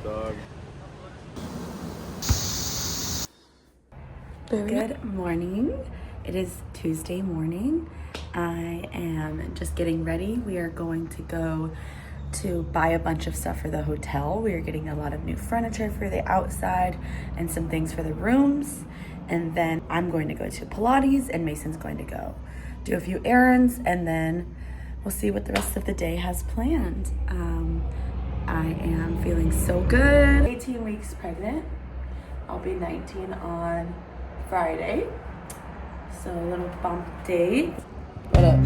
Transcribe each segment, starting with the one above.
dog. Good morning. It is Tuesday morning. I am just getting ready. We are going to go to buy a bunch of stuff for the hotel. We are getting a lot of new furniture for the outside and some things for the rooms. And then I'm going to go to Pilates and Mason's going to go do a few errands, and then we'll see what the rest of the day has planned. I am feeling so good. 18 weeks pregnant. I'll be 19 on Friday. So a little bump date. What up?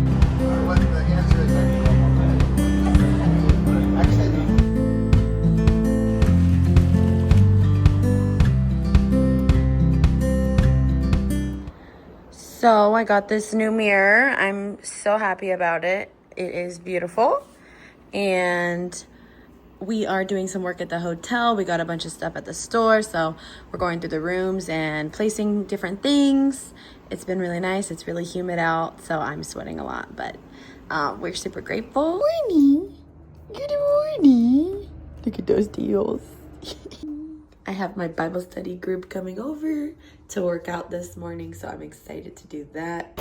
So I got this new mirror. I'm so happy about it. It is beautiful. And we are doing some work at the hotel. We got a bunch of stuff at the store. So we're going through the rooms and placing different things. It's been really nice. It's really humid out, so I'm sweating a lot, but we're super grateful. Morning. Good morning. Look at those deals. I have my Bible study group coming over to work out this morning, so I'm excited to do that.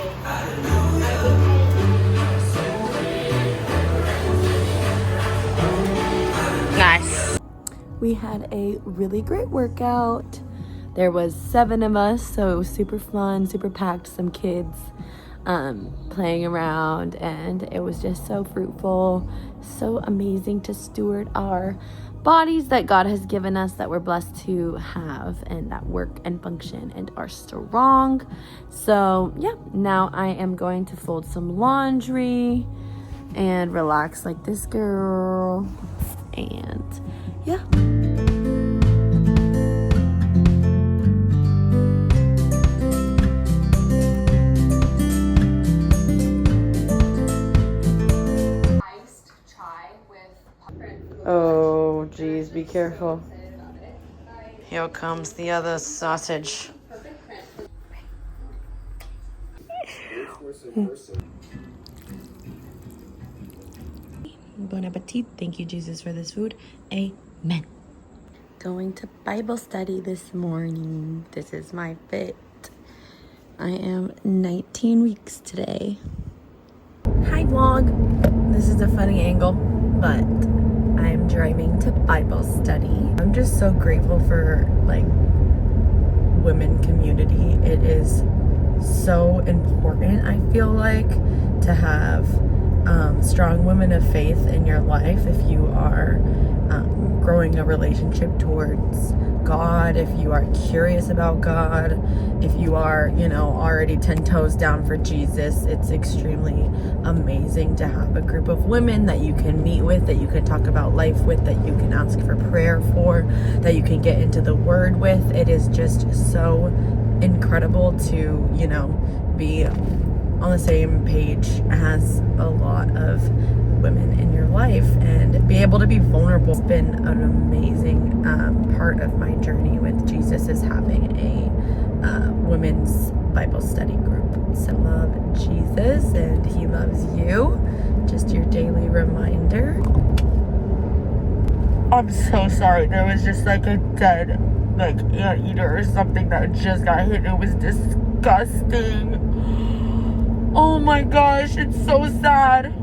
Nice. We had a really great workout. There was 7 of us, so it was super fun, super packed, some kids playing around, and it was just so fruitful, so amazing to steward our bodies that God has given us, that we're blessed to have, and that work and function and are strong. So yeah, now I am going to fold some laundry and relax like this girl, and yeah. Oh, geez, be careful. Here comes the other sausage. Bon appetit. Thank you, Jesus, for this food. Amen. Going to Bible study this morning. This is my fit. I am 19 weeks today. Hi, vlog. This is a funny angle, but I'm driving to Bible study. I'm just so grateful for like women community. It is so important, I feel like, to have strong women of faith in your life if you are growing a relationship towards God, if you are curious about God, if you are, already 10 toes down for Jesus. It's extremely amazing to have a group of women that you can meet with, that you can talk about life with, that you can ask for prayer for, that you can get into the Word with. It is just so incredible to, be on the same page as a lot of women in your life and be able to be vulnerable. It's been an amazing part of my journey with Jesus, is having a women's Bible study group. So love Jesus and he loves you. Just your daily reminder. I'm so sorry. There was just like a dead anteater or something that just got hit. It was disgusting. Oh my gosh, it's so sad.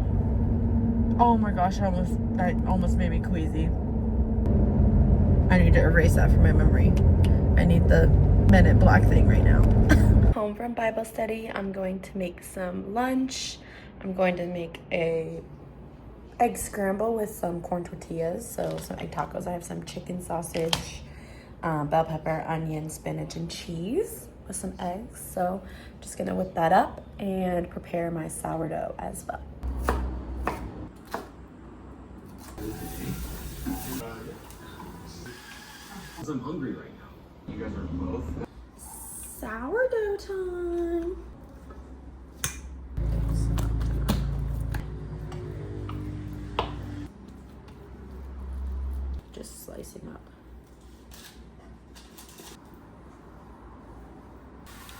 Oh my gosh, that almost made me queasy. I need to erase that from my memory. I need the Men in Black thing right now. Home from Bible study, I'm going to make some lunch. I'm going to make a egg scramble with some corn tortillas, so some egg tacos. I have some chicken sausage, bell pepper, onion, spinach, and cheese with some eggs. So I'm just gonna whip that up and prepare my sourdough as well. I'm hungry right now. You guys are both. Sourdough time. Just slicing up.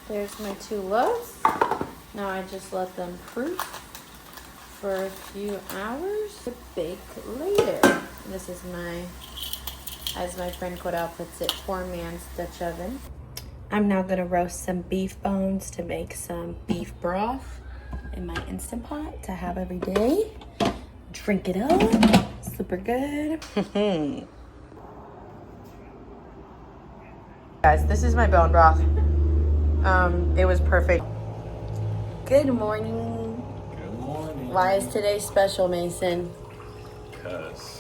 There's my 2 loaves. Now I just let them proof for a few hours to bake later. This is my as my friend Cordell puts it, poor man's Dutch oven. I'm now gonna roast some beef bones to make some beef broth in my Instant Pot to have every day. Drink it up, super good. Guys, this is my bone broth. It was perfect. Good morning. Good morning. Why is today special, Mason? Because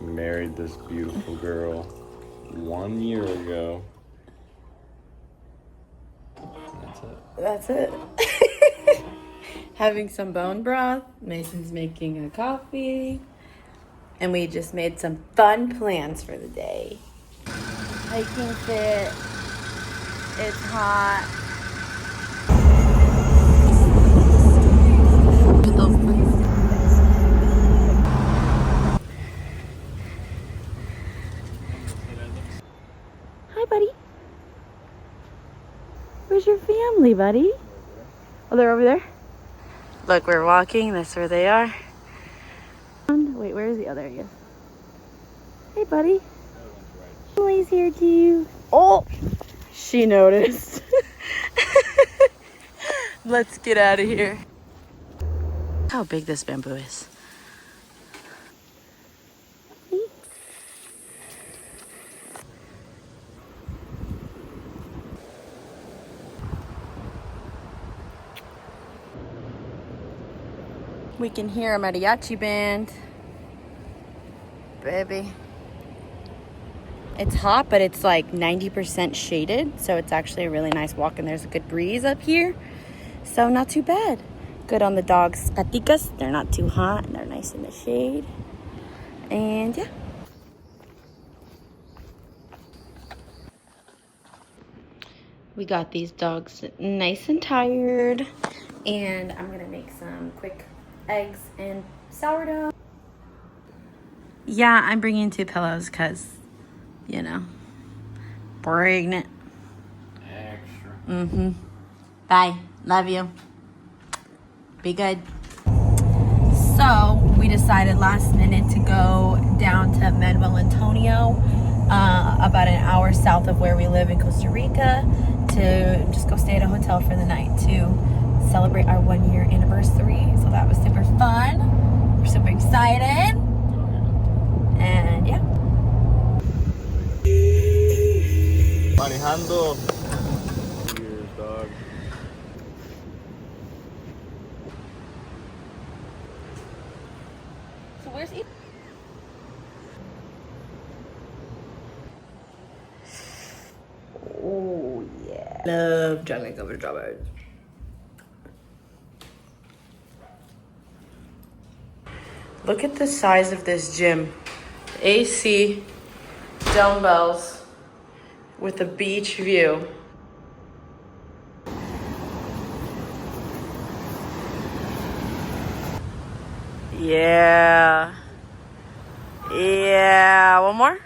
married this beautiful girl 1 year ago. That's it. That's it. Having some bone broth. Mason's making a coffee. And we just made some fun plans for the day. Hiking fit. It's hot. Hi, buddy. Where's your family, buddy? Oh, they're over there? Look, we're walking. That's where they are. Wait, where is the other? Yes. Hey, buddy. Emily's here too. Oh, she noticed. Let's get out of here. How big this bamboo is. We can hear a mariachi band. Baby. It's hot, but it's like 90% shaded, so it's actually a really nice walk, and there's a good breeze up here. So not too bad. Good on the dogs' paticas. They're not too hot, and they're nice in the shade. And yeah. We got these dogs nice and tired, and I'm gonna make some quick eggs and sourdough. Yeah, I'm bringing 2 pillows because, you know, pregnant. Extra. Bye. Love you. Be good. So we decided last minute to go down to Manuel Antonio, about an hour south of where we live in Costa Rica, to just go stay at a hotel for the night to celebrate our 1-year anniversary. So that was super fun. We're super excited. And yeah. Manejando. Years, dog. So where's Ethan? Oh yeah. Love juggling over the strawberries. Look at the size of this gym. AC, dumbbells, with a beach view. Yeah. Yeah. One more?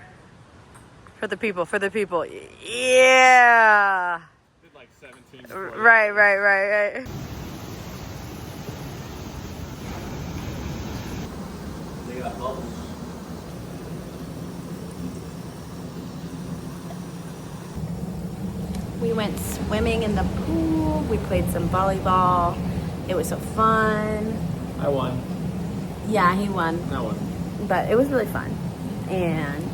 For the people, for the people. Yeah. Did like 17. Right. They got bubbles. We went swimming in the pool. We played some volleyball. It was so fun. I won. Yeah, he won. I won. But it was really fun. And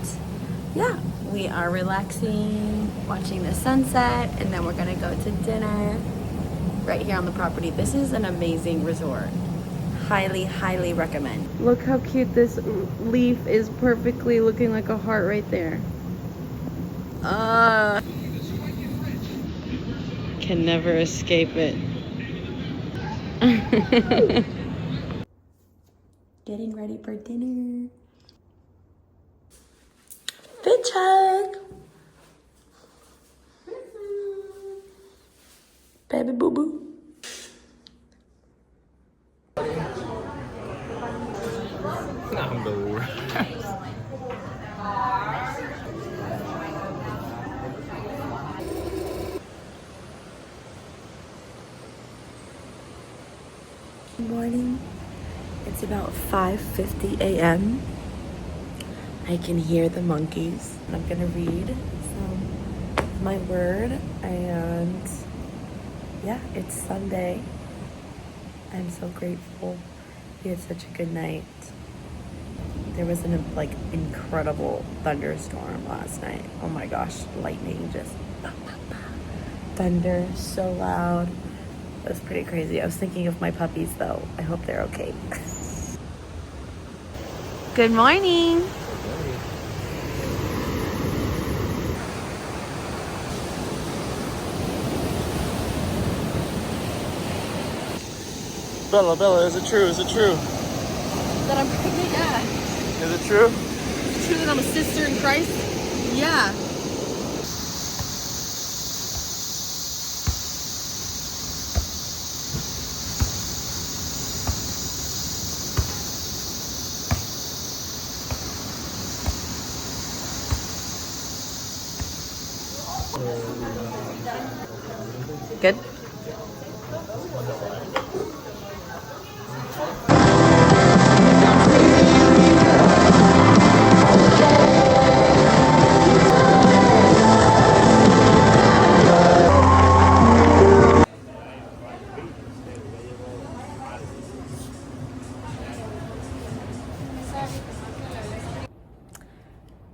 yeah, we are relaxing, watching the sunset, and then we're gonna go to dinner right here on the property. This is an amazing resort. Highly, highly recommend. Look how cute this leaf is, perfectly looking like a heart right there. Can never escape it. Getting ready for dinner. Fit check. Baby boo boo. I'm the worst. Morning. It's about 5:50 a.m. I can hear the monkeys, and I'm gonna read my word. And yeah, it's Sunday. I'm so grateful. We had such a good night. There was an incredible thunderstorm last night. Oh my gosh, lightning just thunder so loud. It was pretty crazy. I was thinking of my puppies though. I hope they're okay. Good morning. Bella, is it true? Is it true? That I'm pregnant? Yeah. Is it true? Is it true that I'm a sister in Christ? Yeah. Good.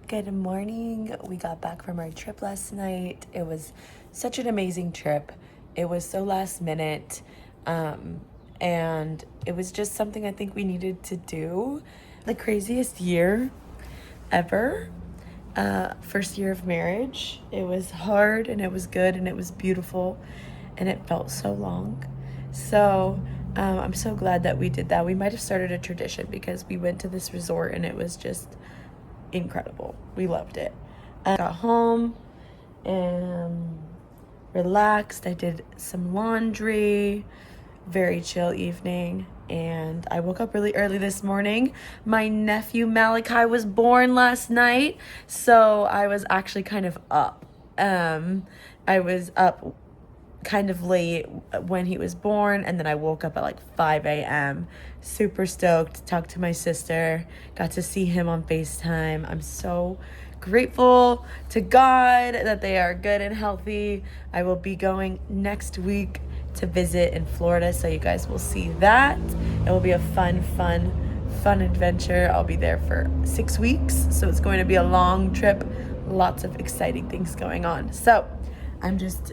Good morning. We got back from our trip last night. It was such an amazing trip. It was so last minute. And it was just something I think we needed to do. The craziest year ever. First year of marriage. It was hard and it was good and it was beautiful and it felt so long. So I'm so glad that we did that. We might have started a tradition because we went to this resort and it was just incredible. We loved it. I got home and relaxed. I did some laundry. Very chill evening. And I woke up really early this morning. My nephew Malachi was born last night, so I was actually kind of up. I was up kind of late when he was born, and then I woke up at like 5 a.m. super stoked, talked to my sister, got to see him on FaceTime. I'm so grateful to God that they are good and healthy. I will be going next week to visit in Florida, so you guys will see that. It will be a fun adventure. I'll be there for 6 weeks, so it's going to be a long trip, lots of exciting things going on. So I'm just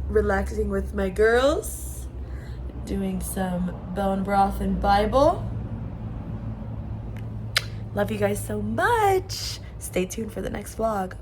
relaxing with my girls, doing some bone broth and Bible. Love you guys so much. Stay tuned for the next vlog.